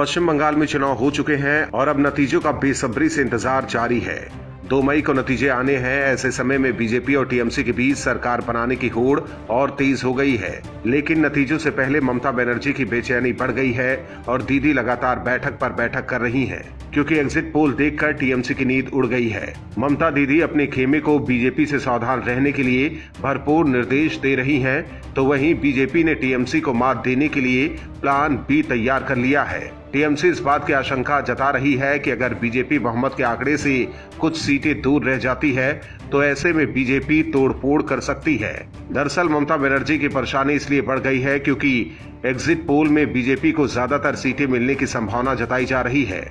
पश्चिम बंगाल में चुनाव हो चुके हैं और अब नतीजों का बेसब्री से इंतजार जारी है। 2 मई को नतीजे आने हैं। ऐसे समय में बीजेपी और टीएमसी के बीच सरकार बनाने की होड़ और तेज हो गई है। लेकिन नतीजों से पहले ममता बनर्जी की बेचैनी बढ़ गई है और दीदी लगातार बैठक पर बैठक कर रही हैं, क्योंकि एग्जिट पोल देखकर टीएमसी की नींद उड़ गई है। ममता दीदी अपने खेमे को बीजेपी से सावधान रहने के लिए भरपूर निर्देश दे रही हैं, तो वहीं बीजेपी ने टीएमसी को मात देने के लिए प्लान बी तैयार कर लिया है। टीएमसी इस बात की आशंका जता रही है कि अगर बीजेपी बहुमत के आंकड़े से कुछ सीटें दूर रह जाती है तो ऐसे में बीजेपी तोड़फोड़ कर सकती है। दरअसल ममता बनर्जी की परेशानी इसलिए बढ़ गई है क्योंकि एग्जिट पोल में बीजेपी को ज्यादातर सीटें मिलने की संभावना जताई जा रही है।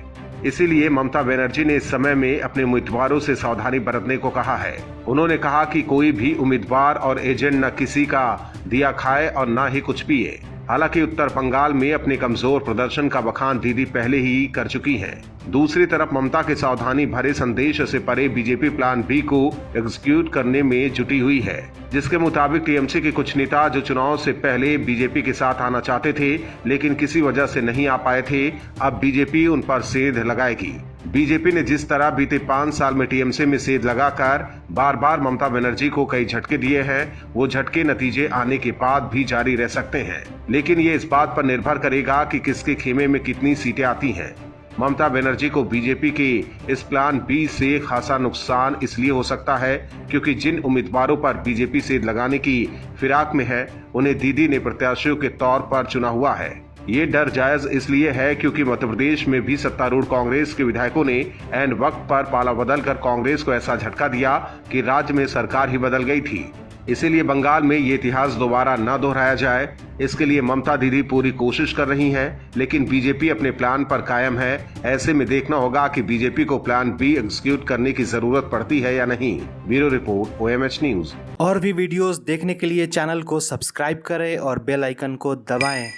इसीलिए ममता बनर्जी ने इस समय में अपने उम्मीदवारों से सावधानी बरतने को कहा है। उन्होंने कहा कि कोई भी उम्मीदवार और एजेंट न किसी का दिया खाए और न ही कुछ पिए। हालांकि उत्तर बंगाल में अपने कमजोर प्रदर्शन का बखान दीदी पहले ही कर चुकी हैं। दूसरी तरफ ममता के सावधानी भरे संदेश से परे बीजेपी प्लान बी को एग्जीक्यूट करने में जुटी हुई है, जिसके मुताबिक टीएमसी के कुछ नेता जो चुनाव से पहले बीजेपी के साथ आना चाहते थे लेकिन किसी वजह से नहीं आ पाए थे, अब बीजेपी उन पर सेध लगाएगी। बीजेपी ने जिस तरह बीते 5 साल में टीएमसी में सेध लगाकर बार बार ममता बनर्जी को कई झटके दिए हैं, वो झटके नतीजे आने के बाद भी जारी रह सकते हैं। लेकिन ये इस बात पर निर्भर करेगा कि किसके खेमे में कितनी सीटें आती हैं। ममता बनर्जी को बीजेपी के इस प्लान बी से खासा नुकसान इसलिए हो सकता है क्योंकि जिन उम्मीदवारों पर बीजेपी सेध लगाने की फिराक में है उन्हें दीदी ने प्रत्याशियों के तौर पर चुना हुआ है। ये डर जायज इसलिए है क्योंकि मध्य प्रदेश में भी सत्तारूढ़ कांग्रेस के विधायकों ने ऐन वक्त पर पाला बदलकर कांग्रेस को ऐसा झटका दिया कि राज्य में सरकार ही बदल गई थी। इसीलिए बंगाल में ये इतिहास दोबारा न दोहराया जाए, इसके लिए ममता दीदी पूरी कोशिश कर रही हैं, लेकिन बीजेपी अपने प्लान पर कायम है। ऐसे में देखना होगा कि बीजेपी को प्लान बी एग्जीक्यूट करने की जरूरत पड़ती है या नहीं। Bureau report, OMH news. और भी वीडियोस देखने के लिए चैनल को सब्सक्राइब करें और बेल आइकन को दबाएं।